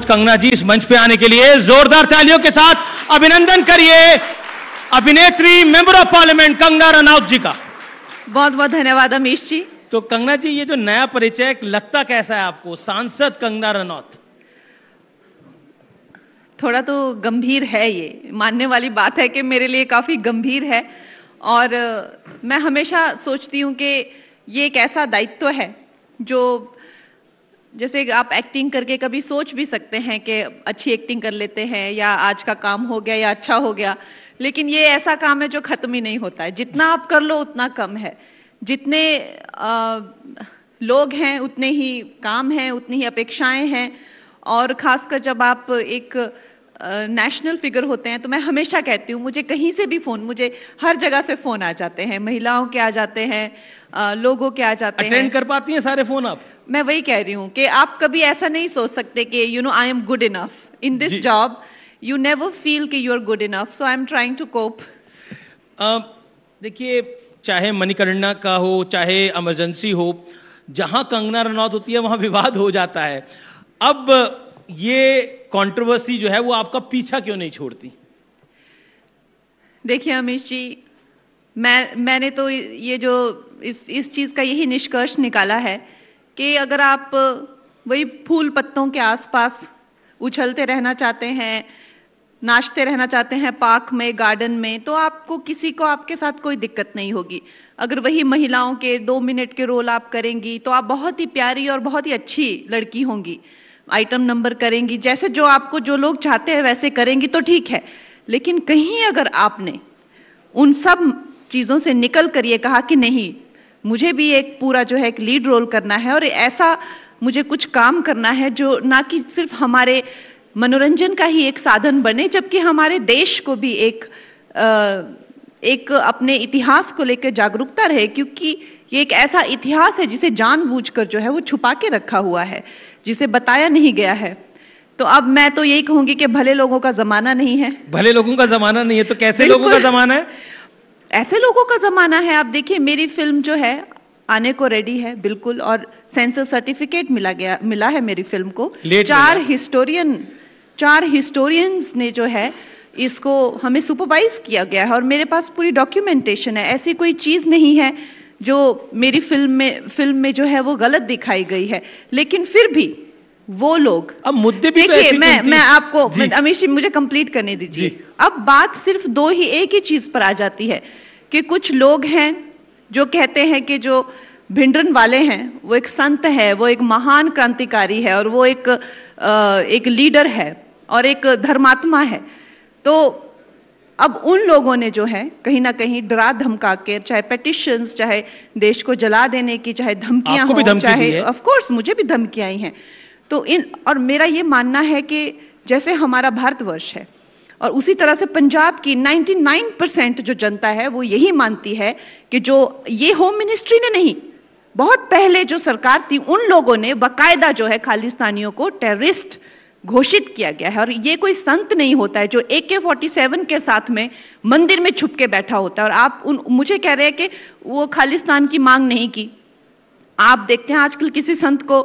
कंगना जी इस मंच पे आने के लिए जोरदार तालियों के साथ अभिनंदन करिए अभिनेत्री member of parliament Kangana Ranaut ji का। बहुत बहुत धन्यवाद अमीश जी। तो कंगना जी, ये जो नया परिचय लगता कैसा है आपको, सांसद कंगना रनौत? थोड़ा तो गंभीर है, ये मानने वाली बात है कि मेरे लिए काफ़ी गंभीर है। और मैं हमेशा सोचती हूँ कि ये एक ऐसा दायित्व है जो, जैसे आप एक्टिंग करके कभी सोच भी सकते हैं कि अच्छी एक्टिंग कर लेते हैं या आज का काम हो गया या अच्छा हो गया, लेकिन ये ऐसा काम है जो ख़त्म ही नहीं होता है। जितना आप कर लो उतना कम है। जितने लोग हैं उतने ही काम हैं, उतनी ही अपेक्षाएं हैं। और ख़ासकर जब आप एक नेशनल फिगर होते हैं, तो मैं हमेशा कहती हूँ, मुझे कहीं से भी फ़ोन, मुझे हर जगह से फ़ोन आ जाते हैं, महिलाओं के आ जाते हैं, लोगों के आ जाते हैं। अटेंड कर पाती हैं सारे फ़ोन आप? मैं वही कह रही हूँ कि आप कभी ऐसा नहीं सोच सकते कि you know I am good enough in this job. You never feel कि you are good enough, so I am trying to cope. देखिए, चाहे मणिकर्णिका का हो, चाहे इमरजेंसी हो, जहाँ कंगना रनौत होती है वहाँ विवाद हो जाता है। अब ये कंट्रोवर्सी जो है वो आपका पीछा क्यों नहीं छोड़ती? देखिए अमीश जी, मैंने तो ये जो इस चीज़ का यही निष्कर्ष निकाला है कि अगर आप वही फूल पत्तों के आसपास उछलते रहना चाहते हैं, नाचते रहना चाहते हैं पार्क में, गार्डन में, तो आपको किसी को आपके साथ कोई दिक्कत नहीं होगी। अगर वही महिलाओं के 2 मिनट के रोल आप करेंगी तो आप बहुत ही प्यारी और बहुत ही अच्छी लड़की होंगी, आइटम नंबर करेंगी, जैसे जो आपको जो लोग चाहते हैं वैसे करेंगी तो ठीक है। लेकिन कहीं अगर आपने उन सब चीज़ों से निकल कर ये कहा कि नहीं, मुझे भी एक पूरा जो है एक लीड रोल करना है और ऐसा मुझे कुछ काम करना है जो ना कि सिर्फ हमारे मनोरंजन का ही एक साधन बने, जबकि हमारे देश को भी एक अपने इतिहास को लेकर जागरूकता रहे, क्योंकि ये एक ऐसा इतिहास है जिसे जानबूझकर जो है वो छुपा के रखा हुआ है, जिसे बताया नहीं गया है। तो अब मैं तो यही कहूंगी कि भले लोगों का जमाना नहीं है। भले लोगों का जमाना नहीं है तो कैसे लोगों का जमाना है? ऐसे लोगों का जमाना है। आप देखिए, मेरी फिल्म जो है आने को रेडी है बिल्कुल, और सेंसर सर्टिफिकेट मिला है मेरी फिल्म को। 4 हिस्टोरियंस ने जो है इसको हमें सुपरवाइज किया गया है और मेरे पास पूरी डॉक्यूमेंटेशन है। ऐसी कोई चीज़ नहीं है जो मेरी फिल्म में जो है वो गलत दिखाई गई है। लेकिन फिर भी वो लोग, अब मुद्दे भी देखिए, मैं आपको अमीश जी मुझे कंप्लीट करने दीजिए। अब बात सिर्फ एक ही चीज पर आ जाती है कि कुछ लोग हैं जो कहते हैं कि जो भिंडरन वाले हैं वो एक संत है, वो एक महान क्रांतिकारी है और वो एक लीडर है और एक धर्मात्मा है। तो अब उन लोगों ने जो है कहीं ना कहीं डरा धमका के, चाहे पेटिशंस, चाहे देश को जला देने की, चाहे धमकियां हो, चाहे ऑफ कोर्स मुझे भी धमकियां आई हैं। तो और मेरा ये मानना है कि जैसे हमारा भारतवर्ष है और उसी तरह से पंजाब की 99% जो जनता है वो यही मानती है कि जो ये होम मिनिस्ट्री ने नहीं, बहुत पहले जो सरकार थी उन लोगों ने बाकायदा जो है खालिस्तानियों को टेररिस्ट घोषित किया गया है। और ये कोई संत नहीं होता है जो AK-47 के साथ में मंदिर में छुप के बैठा होता है। और आप मुझे कह रहे हैं कि वो खालिस्तान की मांग नहीं की। आप देखते हैं आजकल किसी संत को,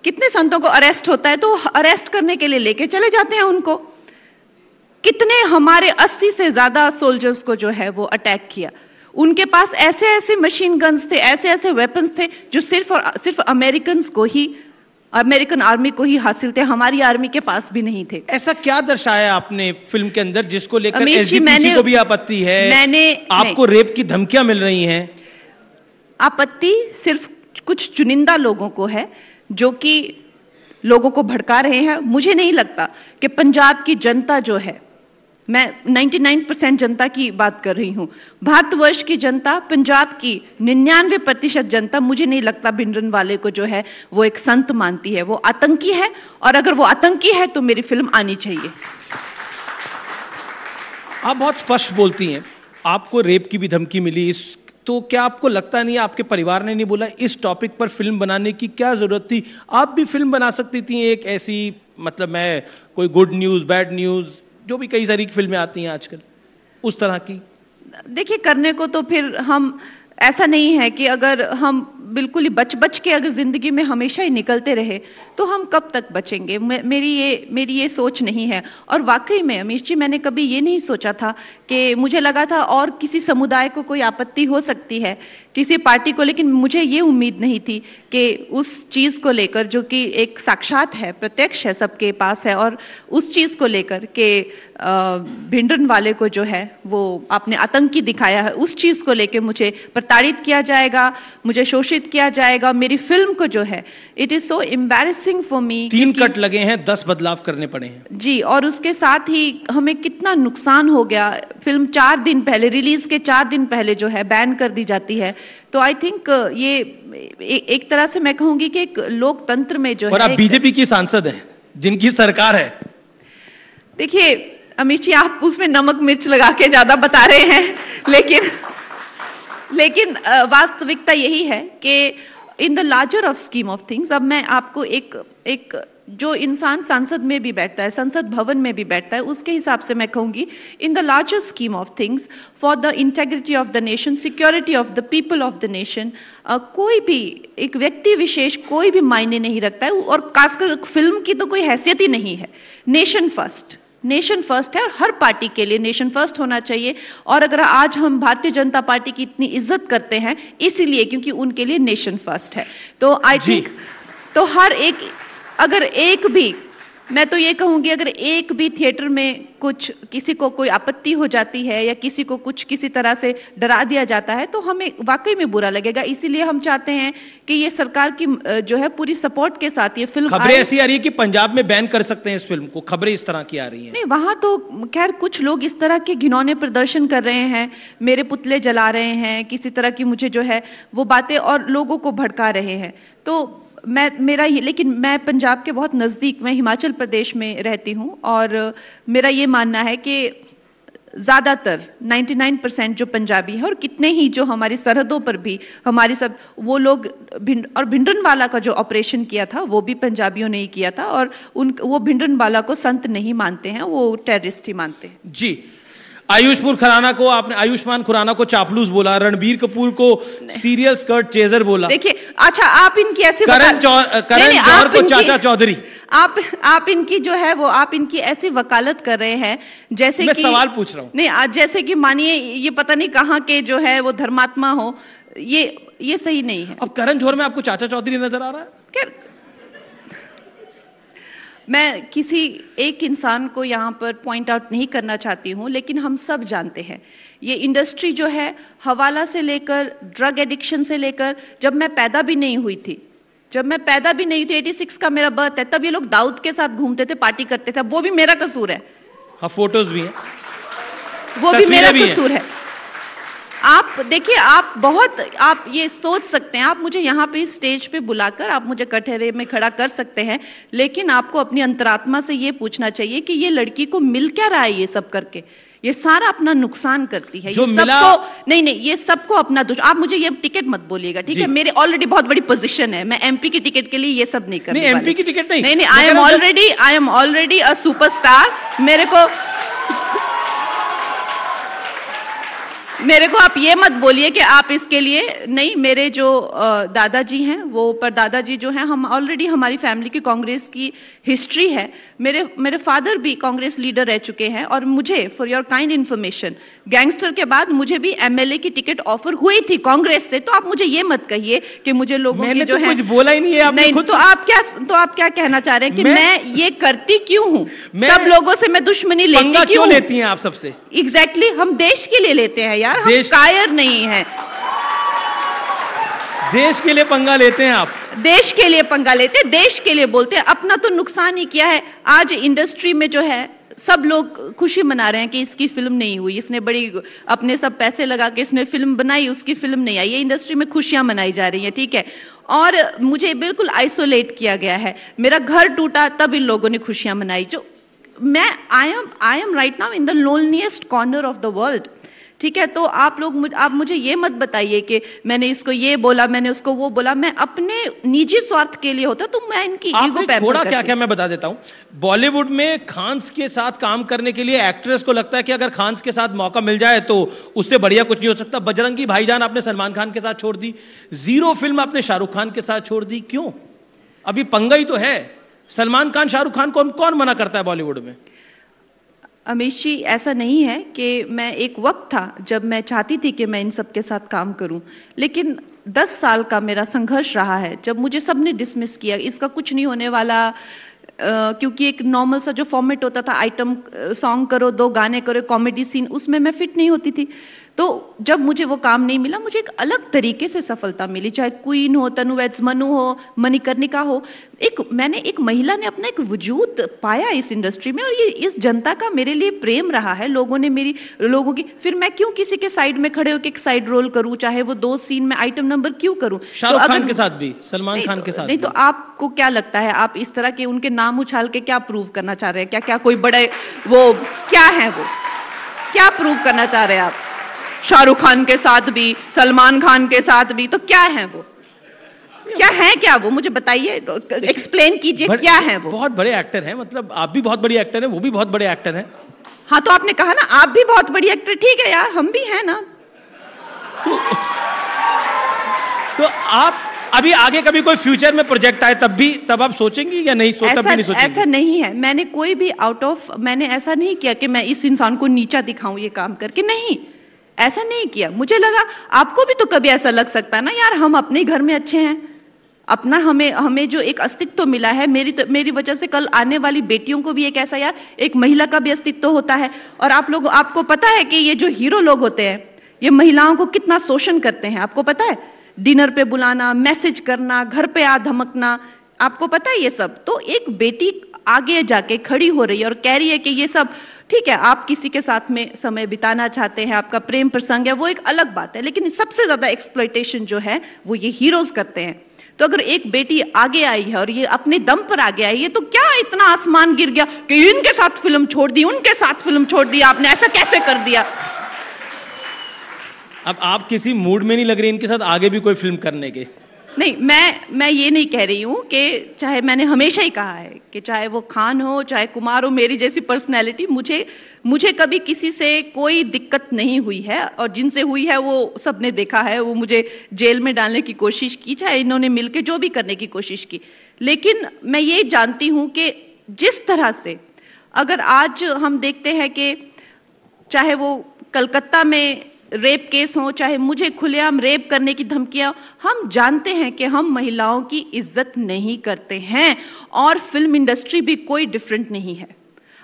कितने संतों को अरेस्ट होता है तो अरेस्ट करने के लिए लेके चले जाते हैं उनको। कितने हमारे 80 से ज्यादा सोल्जर्स को जो है वो अटैक किया। उनके पास ऐसे ऐसे मशीन गन्स थे, ऐसे ऐसे वेपन्स थे जो सिर्फ अमेरिकन आर्मी को ही हासिल थे, हमारी आर्मी के पास भी नहीं थे। ऐसा क्या दर्शाया आपने फिल्म के अंदर जिसको लेकर SGPC को भी आपत्ति है? आपको रेप की धमकियां मिल रही हैं। आपत्ति सिर्फ कुछ चुनिंदा लोगों को है जो कि लोगों को भड़का रहे हैं। मुझे नहीं लगता कि पंजाब की जनता जो है, मैं 99% जनता की बात कर रही हूँ, भारतवर्ष की जनता, पंजाब की 99% जनता, मुझे नहीं लगता भिंडरन वाले को जो है वो एक संत मानती है। वो आतंकी है और अगर वो आतंकी है तो मेरी फिल्म आनी चाहिए। आप बहुत स्पष्ट बोलती हैं, आपको रेप की भी धमकी मिली, तो क्या आपको लगता नहीं आपके परिवार ने नहीं बोला इस टॉपिक पर फिल्म बनाने की क्या जरूरत थी? आप भी फिल्म बना सकती थी एक ऐसी, मतलब मैं कोई गुड न्यूज़, बैड न्यूज़, जो भी कई सारी फिल्में आती हैं आजकल, उस तरह की। देखिए, करने को तो फिर हम ऐसा नहीं है कि अगर हम बिल्कुल ही बच के अगर जिंदगी में हमेशा ही निकलते रहे तो हम कब तक बचेंगे। मेरी ये सोच नहीं है। और वाकई में अमीश जी, मैंने कभी ये नहीं सोचा था कि मुझे लगा था और किसी समुदाय को कोई आपत्ति हो सकती है, किसी पार्टी को, लेकिन मुझे ये उम्मीद नहीं थी कि उस चीज़ को लेकर जो कि एक साक्षात है, प्रत्यक्ष है, सबके पास है, और उस चीज़ को लेकर के भिंडरन वाले को जो है वो आपने आतंकी दिखाया है, उस चीज़ को लेकर मुझे प्रताड़ित किया जाएगा, मुझे शोषित किया जाएगा। मेरी फिल्म को जो है, it is so embarrassing for me. 3 cut लगे हैं, 10 बदलाव करने पड़े हैं जी, और उसके साथ ही हमें कितना नुकसान हो गया। फिल्म 4 दिन पहले, रिलीज के 4 दिन पहले जो है बैन कर दी जाती है। तो आई थिंक ये एक तरह से मैं कहूंगी कि एक लोकतंत्र में जो है। और आप बीजेपी की सांसद हैं जिनकी सरकार है। देखिए अमित जी, आप उसमें नमक मिर्च लगा के ज्यादा बता रहे हैं, लेकिन वास्तविकता यही है कि in the larger of scheme of things, अब मैं आपको एक जो इंसान संसद में भी बैठता है, संसद भवन में भी बैठता है, उसके हिसाब से मैं कहूंगी in the larger scheme of things, for the integrity of the nation, security of the people of the nation, कोई भी एक व्यक्ति विशेष कोई भी मायने नहीं रखता है। और खासकर फिल्म की तो कोई हैसियत ही नहीं है। नेशन फर्स्ट है, और हर पार्टी के लिए नेशन फर्स्ट होना चाहिए। और अगर आज हम भारतीय जनता पार्टी की इतनी इज्जत करते हैं इसीलिए क्योंकि उनके लिए नेशन फर्स्ट है। तो आई थिंक तो हर एक, अगर एक भी, मैं तो ये कहूंगी, अगर एक भी थिएटर में कुछ किसी को कोई आपत्ति हो जाती है या किसी को कुछ किसी तरह से डरा दिया जाता है तो हमें वाकई में बुरा लगेगा। इसीलिए हम चाहते हैं कि ये सरकार की जो है पूरी सपोर्ट के साथ ये फिल्म। खबरें ऐसी आ रही है कि पंजाब में बैन कर सकते हैं इस फिल्म को, खबरें इस तरह की आ रही हैं। नहीं, वहां तो खैर कुछ लोग इस तरह के घिनौने प्रदर्शन कर रहे हैं, मेरे पुतले जला रहे हैं, किसी तरह की मुझे जो है वो बातें, और लोगों को भड़का रहे हैं। तो लेकिन मैं पंजाब के बहुत नज़दीक, मैं हिमाचल प्रदेश में रहती हूँ, और मेरा ये मानना है कि ज़्यादातर 99% जो पंजाबी है, और कितने ही जो हमारी सरहदों पर भी हमारी सब वो लोग, और भिंडरनवाला का जो ऑपरेशन किया था वो भी पंजाबियों ने ही किया था, और वो भिंडरनवाला को संत नहीं मानते हैं, वो टेररिस्ट ही मानते हैं। जी, आयुष्मान खुराना को चापलूस बोला, रणबीर कपूर को सीरियल स्कर्ट चेजर बोला। देखिए, अच्छा आप इनकी ऐसी करण जौहर को चाचा चौधरी, आप इनकी जो है वो आप इनकी ऐसी वकालत कर रहे हैं जैसे मैं कि सवाल पूछ रहा हूं। नहीं, जैसे कि मानिए ये पता नहीं कहाँ के जो है वो धर्मात्मा हो, ये सही नहीं है। अब करण जौहर में आपको चाचा चौधरी नजर आ रहा है? खैर, मैं किसी एक इंसान को यहाँ पर पॉइंट आउट नहीं करना चाहती हूँ, लेकिन हम सब जानते हैं ये इंडस्ट्री जो है, हवाला से लेकर ड्रग एडिक्शन से लेकर, जब मैं पैदा भी नहीं हुई थी 86 का मेरा बर्थ है, तब ये लोग दाऊद के साथ घूमते थे, पार्टी करते थे, वो भी मेरा कसूर है। हाँ, फोटोज भी हैं, वो भी मेरा कसूर है। आप देखिए, आप ये सोच सकते हैं, आप मुझे यहाँ पे स्टेज पे बुलाकर आप मुझे कटहरे में खड़ा कर सकते हैं, लेकिन आपको अपनी अंतरात्मा से ये पूछना चाहिए कि ये लड़की को मिल क्या रहा है, ये सब करके ये सारा अपना नुकसान करती है। ये सबको नहीं, ये सबको अपना आप मुझे ये टिकट मत बोलिएगा, ठीक है? मेरे ऑलरेडी बहुत बड़ी पोजीशन है, मैं एमपी की टिकट के लिए ये सब नहीं करने वाली। एमपी की टिकट नहीं, I am already a superstar. मेरे को आप ये मत बोलिए कि आप इसके लिए नहीं। मेरे जो दादाजी हैं, वो परदादाजी जो हैं, हम ऑलरेडी, हमारी फैमिली की कांग्रेस की हिस्ट्री है। मेरे फादर भी कांग्रेस लीडर रह चुके हैं, और मुझे, for your kind information, gangster के बाद मुझे भी एमएलए की टिकट ऑफर हुई थी कांग्रेस से। तो आप मुझे ये मत कहिए कि मुझे लोगों की जो है, कुछ बोला ही नहीं है आपने। नहीं, तो आप क्या कहना चाह रहे हैं कि मैं ये करती क्यों हूँ? सब लोगों से मैं दुश्मनी लेती क्यों लेती हैं आप सबसे? एग्जैक्टली, हम देश के लिए लेते हैं यार, हम कायर नहीं है। देश के लिए पंगा लेते हैं आप, देश के लिए पंगा लेते हैं, देश के लिए बोलते हैं, अपना तो नुकसान ही किया है। आज इंडस्ट्री में जो है सब लोग खुशी मना रहे हैं कि इसकी फिल्म नहीं हुई, इसने बड़ी अपने सब पैसे लगा के इसने फिल्म बनाई, उसकी फिल्म नहीं आई। ये इंडस्ट्री में खुशियां मनाई जा रही हैं, ठीक है? और मुझे बिल्कुल आइसोलेट किया गया है, मेरा घर टूटा तब इन लोगों ने खुशियां मनाई। जो मैं I am right now in the loneliest corner of the world, ठीक है, तो आप मुझे ये मत बताइए कि मैंने इसको ये बोला, मैंने उसको वो बोला। मैं अपने निजी स्वार्थ के लिए होता तो मैं इनकी ईगो पे थोड़ा क्या क्या मैं बता देता हूँ। बॉलीवुड में खान्स के साथ काम करने के लिए एक्ट्रेस को लगता है कि अगर खान्स के साथ मौका मिल जाए तो उससे बढ़िया कुछ नहीं हो सकता। बजरंगी भाईजान आपने सलमान खान के साथ छोड़ दी, जीरो फिल्म आपने शाहरुख खान के साथ छोड़ दी, क्यों? अभी पंगा ही तो है। सलमान खान शाहरुख खान को कौन मना करता है बॉलीवुड में? अमीश जी, ऐसा नहीं है कि मैं, एक वक्त था जब मैं चाहती थी कि मैं इन सब के साथ काम करूं, लेकिन 10 साल का मेरा संघर्ष रहा है जब मुझे सबने डिसमिस किया, इसका कुछ नहीं होने वाला, क्योंकि एक नॉर्मल सा जो फॉर्मेट होता था, आइटम सॉन्ग करो, 2 गाने करो, कॉमेडी सीन, उसमें मैं फिट नहीं होती थी। तो जब मुझे वो काम नहीं मिला, मुझे एक अलग तरीके से सफलता मिली, चाहे क्वीन हो, तनु वेड्स मनु हो, मणिकर्णिका हो। मैंने एक महिला ने अपना एक वजूद पाया इस इंडस्ट्री में, और ये इस जनता का मेरे लिए प्रेम रहा है। लोगों की, फिर मैं क्यों किसी के साइड में खड़े होकर एक साइड रोल करूं, चाहे वो 2 सीन में आइटम नंबर क्यों करूं? शाहरुख खान के साथ भी, सलमान खान के साथ नहीं, तो आपको क्या लगता है, आप इस तरह के उनके नाम उछाल के क्या प्रूव करना चाह रहे हैं? क्या कोई बड़े वो क्या है, वो क्या प्रूव करना चाह रहे हैं आप? शाहरुख खान के साथ भी, सलमान खान के साथ भी, तो क्या है वो? क्या वो मुझे बताइए, एक्सप्लेन कीजिए, क्या है वो? बहुत बड़े एक्टर हैं, मतलब आप भी बहुत बड़ी एक्टर हैं, वो भी बहुत बड़े एक्टर हैं। हाँ, तो आपने कहा ना आप भी बहुत बड़ी एक्टर, ठीक है यार, हम भी हैं ना। तो आप अभी आगे कभी कोई फ्यूचर में प्रोजेक्ट आए तब आप सोचेंगी या नहीं? नहीं सोचेंगी? ऐसा नहीं है, मैंने कोई भी मैंने ऐसा नहीं किया कि मैं इस इंसान को नीचा दिखाऊं ये काम करके, नहीं, ऐसा नहीं किया। मुझे लगा आपको भी तो कभी ऐसा लग सकता है ना यार, हम अपने घर में अच्छे हैं, अपना हमें जो एक अस्तित्व तो मिला है, मेरी वजह से कल आने वाली बेटियों को भी एक ऐसा, यार एक महिला का भी अस्तित्व होता है। और आपको पता है कि ये जो हीरो लोग होते हैं, ये महिलाओं को कितना शोषण करते हैं, आपको पता है? डिनर पे बुलाना, मैसेज करना, घर पे आ धमकना, आपको पता है ये सब? तो एक बेटी आगे जाके खड़ी हो रही है और कह रही है कि ये सब ठीक है, आप किसी के साथ में समय बिताना चाहते हैं, आपका प्रेम प्रसंग है, वो एक अलग बात है, लेकिन सबसे ज्यादा एक्सप्लॉयटेशन जो है वो ये हीरोज करते हैं। तो अगर एक बेटी आगे आई है और ये अपने दम पर आगे आई है, तो क्या इतना आसमान गिर गया कि इनके साथ फिल्म छोड़ दी, उनके साथ फिल्म छोड़ दी, आपने ऐसा कैसे कर दिया? अब आप किसी मूड में नहीं लग रही इनके साथ आगे भी कोई फिल्म करने के? नहीं, मैं ये नहीं कह रही हूँ कि, चाहे मैंने हमेशा ही कहा है कि चाहे वो खान हो, चाहे कुमार हो, मेरी जैसी पर्सनैलिटी, मुझे कभी किसी से कोई दिक्कत नहीं हुई है, और जिनसे हुई है वो सबने देखा है, वो मुझे जेल में डालने की कोशिश की, चाहे इन्होंने मिलकर जो भी करने की कोशिश की। लेकिन मैं ये जानती हूँ कि जिस तरह से अगर आज हम देखते हैं कि चाहे वो कलकत्ता में रेप केस हो, चाहे मुझे खुलेआम रेप करने की धमकियां, हम जानते हैं कि हम महिलाओं की इज्जत नहीं करते हैं, और फिल्म इंडस्ट्री भी कोई डिफरेंट नहीं है।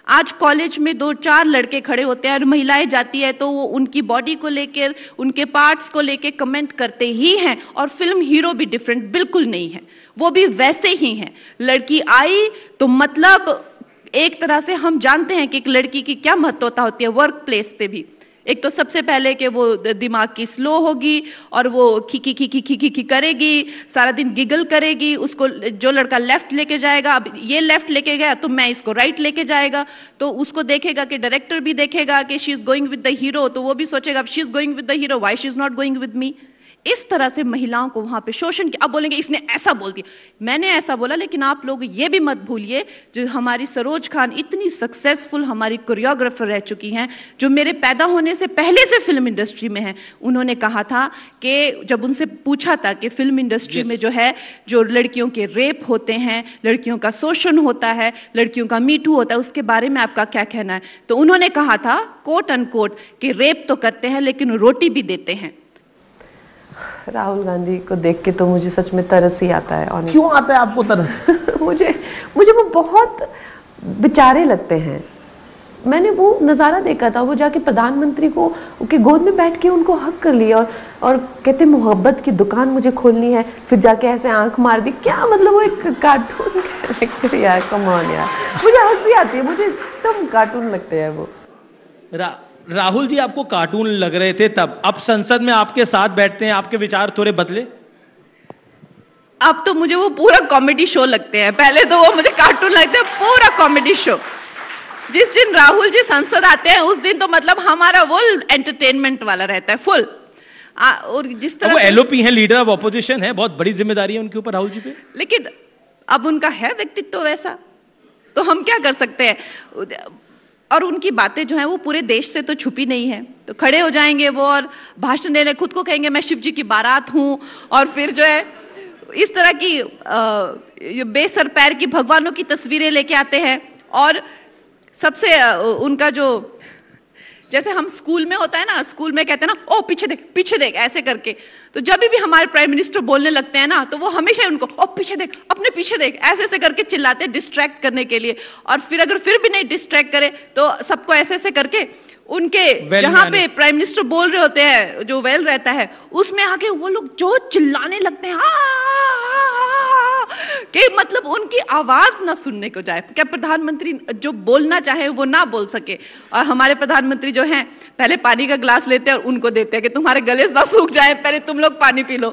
आज कॉलेज में 2-4 लड़के खड़े होते हैं और महिलाएं जाती है तो वो उनकी बॉडी को लेकर, उनके पार्ट्स को लेकर कमेंट करते ही हैं, और फिल्म हीरो भी डिफरेंट बिल्कुल नहीं है, वो भी वैसे ही हैं। लड़की आई तो मतलब एक तरह से हम जानते हैं कि एक लड़की की क्या महत्वता होती है वर्क प्लेस पे भी। एक तो सबसे पहले कि वो दिमाग की स्लो होगी, और वो खी करेगी, सारा दिन गिगल करेगी, उसको जो लड़का लेफ्ट लेके जाएगा, अब ये लेफ्ट लेके गया तो मैं इसको राइट लेके जाएगा, तो उसको देखेगा कि डायरेक्टर भी देखेगा कि she is going with the hero, तो वो भी सोचेगा she is going with the hero, why she is not going with me. इस तरह से महिलाओं को वहां पे शोषण किया। अब बोलेंगे इसने ऐसा बोल दिया, मैंने ऐसा बोला, लेकिन आप लोग ये भी मत भूलिए, जो हमारी सरोज खान इतनी सक्सेसफुल हमारी कोरियोग्राफर रह चुकी हैं, जो मेरे पैदा होने से पहले से फिल्म इंडस्ट्री में हैं, उन्होंने कहा था कि जब उनसे पूछा था कि फिल्म इंडस्ट्री में जो है, जो लड़कियों के रेप होते हैं, लड़कियों का शोषण होता है, लड़कियों का मीटू होता है, उसके बारे में आपका क्या कहना है? तो उन्होंने कहा था कोट अनकोट कि रेप तो करते हैं लेकिन रोटी भी देते हैं। राहुल गांधी को देख के तो मुझे सच में तरस ही आता है। क्यों आता है आपको तरस? मुझे वो बहुत बेचारे लगते हैं। मैंने वो नज़ारा देखा था, वो जाके प्रधानमंत्री को के गोद में बैठ के उनको हक कर लिया, और कहते मोहब्बत की दुकान मुझे खोलनी है, फिर जाके ऐसे आंख मार दी। क्या मतलब, वो एक कार्टून कैरेक्टर यार, कम ऑन यार, मुझे हंसी आती है, मुझे एकदम कार्टून लगते हैं वो। राहुल जी आपको कार्टून लग रहे थे तब, अब संसद में आपके साथ बैठते हैं, आपके विचार थोड़े बदले? अब तो मुझे वो पूरा कॉमेडी शो लगते हैं, पहले तो वो मुझे कार्टून लगते हैं, पूरा कॉमेडी शो। जिस दिन राहुल जी संसद आते हैं उस दिन तो मतलब हमारा वो एंटरटेनमेंट वाला रहता है फुल। और जिस तरह वो एलओपी है, लीडर ऑफ ऑपोजिशन है, बहुत बड़ी जिम्मेदारी है उनके ऊपर राहुल जी पे। लेकिन अब उनका है व्यक्तित्व वैसा, तो हम क्या कर सकते हैं। और उनकी बातें जो हैं वो पूरे देश से तो छुपी नहीं है, तो खड़े हो जाएंगे वो और भाषण देने, खुद को कहेंगे मैं शिव जी की बारात हूं, और फिर जो है इस तरह की बेसर पैर की भगवानों की तस्वीरें लेके आते हैं। और सबसे उनका जो, जैसे हम स्कूल में होता है ना, स्कूल में कहते हैं ना ओ पीछे देख ऐसे करके, तो जब भी हमारे प्राइम मिनिस्टर बोलने लगते हैं ना तो वो हमेशा उनको ओ पीछे देख, अपने पीछे देख ऐसे करके चिल्लाते हैं डिस्ट्रैक्ट करने के लिए। और फिर अगर फिर भी नहीं डिस्ट्रैक्ट करे तो सबको ऐसे करके उनके जहां पे प्राइम मिनिस्टर बोल रहे होते हैं, जो वेल रहता है उसमें आके वो लोग जो चिल्लाने लगते हैं कि मतलब उनकी आवाज ना सुनने को जाए। क्या प्रधानमंत्री जो बोलना चाहे वो ना बोल सके। और हमारे प्रधानमंत्री जो हैं पहले पानी का ग्लास लेते हैं और उनको देते हैं कि तुम्हारे गले ना सूख जाए, पहले तुम लोग पानी पी लो।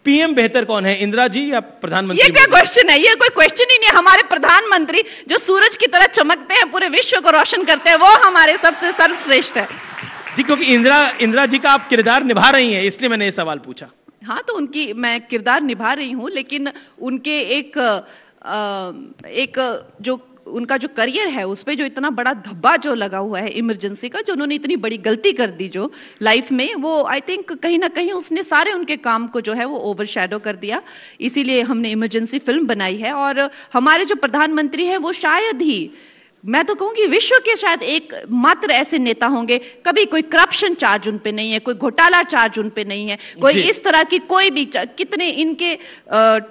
पीएम बेहतर कौन है, इंदिरा जी या प्रधानमंत्री? ये क्या क्वेश्चन है, ये कोई क्वेश्चन ही नहीं है। हमारे प्रधानमंत्री जो सूरज की तरह चमकते हैं, पूरे विश्व को रोशन करते हैं, वो हमारे सबसे सर्वश्रेष्ठ है जी। क्योंकि इंदिरा जी का आप किरदार निभा रही हैं, इसलिए मैंने ये सवाल पूछा। हाँ, तो उनकी मैं किरदार निभा रही हूँ, लेकिन उनके एक जो उनका जो करियर है उस पे जो इतना बड़ा धब्बा जो लगा हुआ है इमरजेंसी का, जो उन्होंने इतनी बड़ी गलती कर दी जो लाइफ में, वो आई थिंक कहीं ना कहीं उसने सारे उनके काम को जो है वो ओवरशैडो कर दिया। इसीलिए हमने इमरजेंसी फिल्म बनाई है। और हमारे जो प्रधानमंत्री हैं वो शायद ही, मैं तो कहूंगी विश्व के शायद एक मात्र ऐसे नेता होंगे, कभी कोई करप्शन चार्ज उन पे नहीं है, कोई घोटाला चार्ज उन पे नहीं है, कोई इस तरह की कोई भी, कितने इनके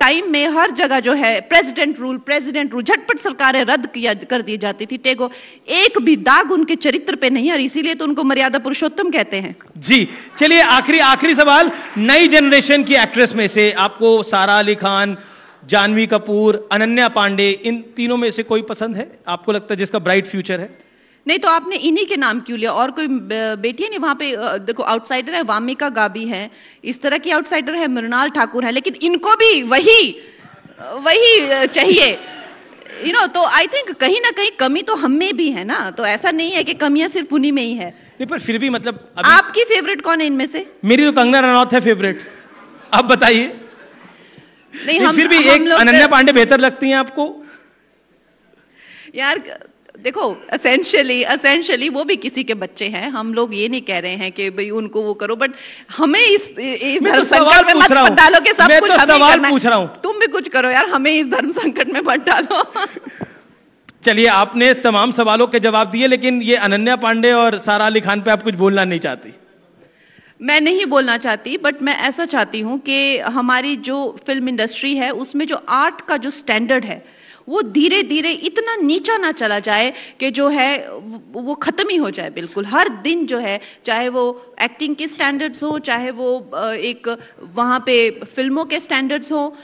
टाइम में हर जगह जो है प्रेसिडेंट रूल झटपट सरकारें रद्द कर दी जाती थी, टेगो एक भी दाग उनके चरित्र पे नहीं है, और इसीलिए तो उनको मर्यादा पुरुषोत्तम कहते हैं जी। चलिए आखिरी सवाल, नई जनरेशन की एक्ट्रेस में से आपको सारा अली खान, जानवी कपूर, अनन्या पांडे, इन तीनों में से कोई पसंद है आपको, लगता है जिसका ब्राइट फ्यूचर है? नहीं तो आपने इन्हीं के नाम क्यों लिया, और कोई बेटियां नहीं वहां पे? देखो आउटसाइडर है वामिका गाबी है, इस तरह की आउटसाइडर है मृणाल ठाकुर है, लेकिन इनको भी वही चाहिए तो आई थिंक कहीं ना कहीं कमी तो हम में भी है ना, तो ऐसा नहीं है कि कमियां सिर्फ उन्हीं में ही है। नहीं, पर फिर भी मतलब आपकी फेवरेट कौन है इनमें से? मेरी तो कंगना रनौत है फेवरेट, आप बताइए। नहीं, फिर भी एक अनन्या पांडे बेहतर लगती हैं आपको? यार देखो, एसेंशियली वो भी किसी के बच्चे हैं, हम लोग ये नहीं कह रहे हैं कि भाई उनको वो करो, बट हमें इस धर्म संकट में मत डालो कि सब कुछ हमें करना है। तुम भी कुछ करो यार, हमें इस धर्म संकट में मत डालो। चलिए, आपने तमाम सवालों के जवाब दिए, लेकिन ये अनन्या पांडे और सारा अली खान पे आप कुछ बोलना नहीं चाहती? मैं नहीं बोलना चाहती, बट मैं ऐसा चाहती हूँ कि हमारी जो फिल्म इंडस्ट्री है उसमें जो आर्ट का जो स्टैंडर्ड है वो धीरे धीरे इतना नीचा ना चला जाए कि जो है वो ख़त्म ही हो जाए बिल्कुल। हर दिन जो है, चाहे वो एक्टिंग के स्टैंडर्ड्स हो, चाहे वो एक वहाँ पे फिल्मों के स्टैंडर्ड्स हो,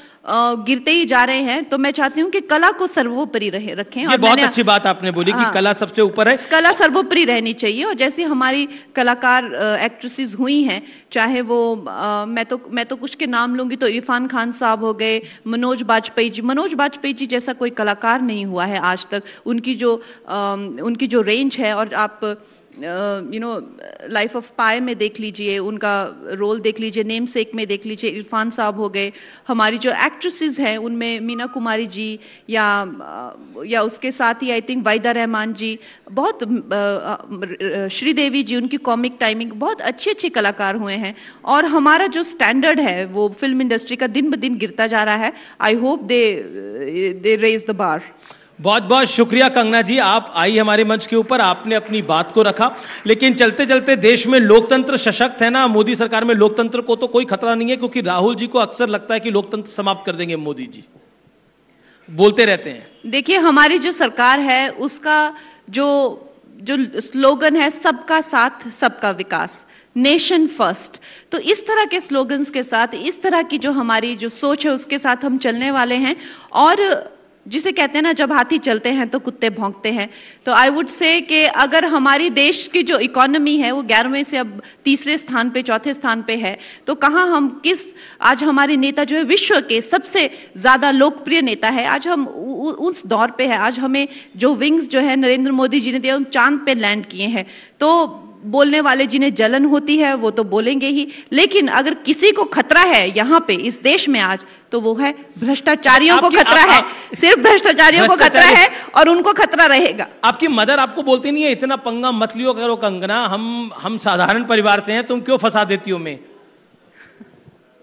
गिरते ही जा रहे हैं। तो मैं चाहती हूँ कि कला को सर्वोपरि रखें। ये बहुत अच्छी बात आपने बोली कि कला सबसे ऊपर है, कला सर्वोपरि रहनी चाहिए। और जैसे हमारी कलाकार एक्ट्रेसेस हुई हैं, चाहे वो मैं तो कुछ के नाम लूंगी तो इरफान खान साहब हो गए, मनोज बाजपेयी जी जैसा कोई कलाकार नहीं हुआ है आज तक। उनकी जो रेंज है, और आप लाइफ ऑफ पाई में देख लीजिए, उनका रोल देख लीजिए, नेम सेक में देख लीजिए, इरफान साहब हो गए। हमारी जो एक्ट्रेसेस हैं उनमें मीना कुमारी जी या उसके साथ ही आई थिंक वाइदा रहमान जी, बहुत श्रीदेवी जी, उनकी कॉमिक टाइमिंग, बहुत अच्छे कलाकार हुए हैं। और हमारा जो स्टैंडर्ड है वो फिल्म इंडस्ट्री का दिन ब दिन गिरता जा रहा है। I hope they raise the bar. बहुत बहुत शुक्रिया कंगना जी, आप आई हमारे मंच के ऊपर, आपने अपनी बात को रखा। लेकिन चलते चलते देश में लोकतंत्र सशक्त है ना, मोदी सरकार में लोकतंत्र को तो कोई खतरा नहीं है, क्योंकि राहुल जी को अक्सर लगता है कि लोकतंत्र समाप्त कर देंगे मोदी जी, बोलते रहते हैं। देखिए, हमारी जो सरकार है उसका जो स्लोगन है सबका साथ सबका विकास, नेशन फर्स्ट। तो इस तरह के स्लोगन्स के साथ, इस तरह की जो हमारी जो सोच है उसके साथ हम चलने वाले हैं। और जिसे कहते हैं ना, जब हाथी चलते हैं तो कुत्ते भौंकते हैं। तो आई वुड से कि अगर हमारी देश की जो इकोनॉमी है वो 11वें से अब तीसरे स्थान पे, चौथे स्थान पे है, तो कहाँ हम आज हमारे नेता जो है विश्व के सबसे ज्यादा लोकप्रिय नेता है, आज हम उस दौर पे है। आज हमें जो विंग्स जो है नरेंद्र मोदी जी ने दिया, उन चांद पे लैंड किए हैं। तो बोलने वाले जिन्हें जलन होती है वो तो बोलेंगे ही, लेकिन अगर किसी को खतरा है यहाँ पे इस देश में आज, तो वो है भ्रष्टाचारियों को खतरा है, सिर्फ भ्रष्टाचारियों को खतरा है और उनको खतरा रहेगा। आपकी मदर आपको बोलती नहीं है इतना पंगा मत लियो करो कंगना, हम साधारण परिवार से हैं, तुम क्यों फंसा देती हो? मैं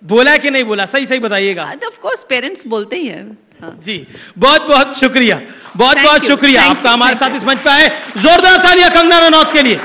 बोला है कि नहीं बोला? सही सही बताइएगा। ऑफ कोर्स पेरेंट्स बोलते ही हैं। हाँ। जी बहुत बहुत शुक्रिया, बहुत बहुत शुक्रिया आपका हमारे साथ इस मंच पे आए। जोरदार तालियां कंगना रनौत के लिए।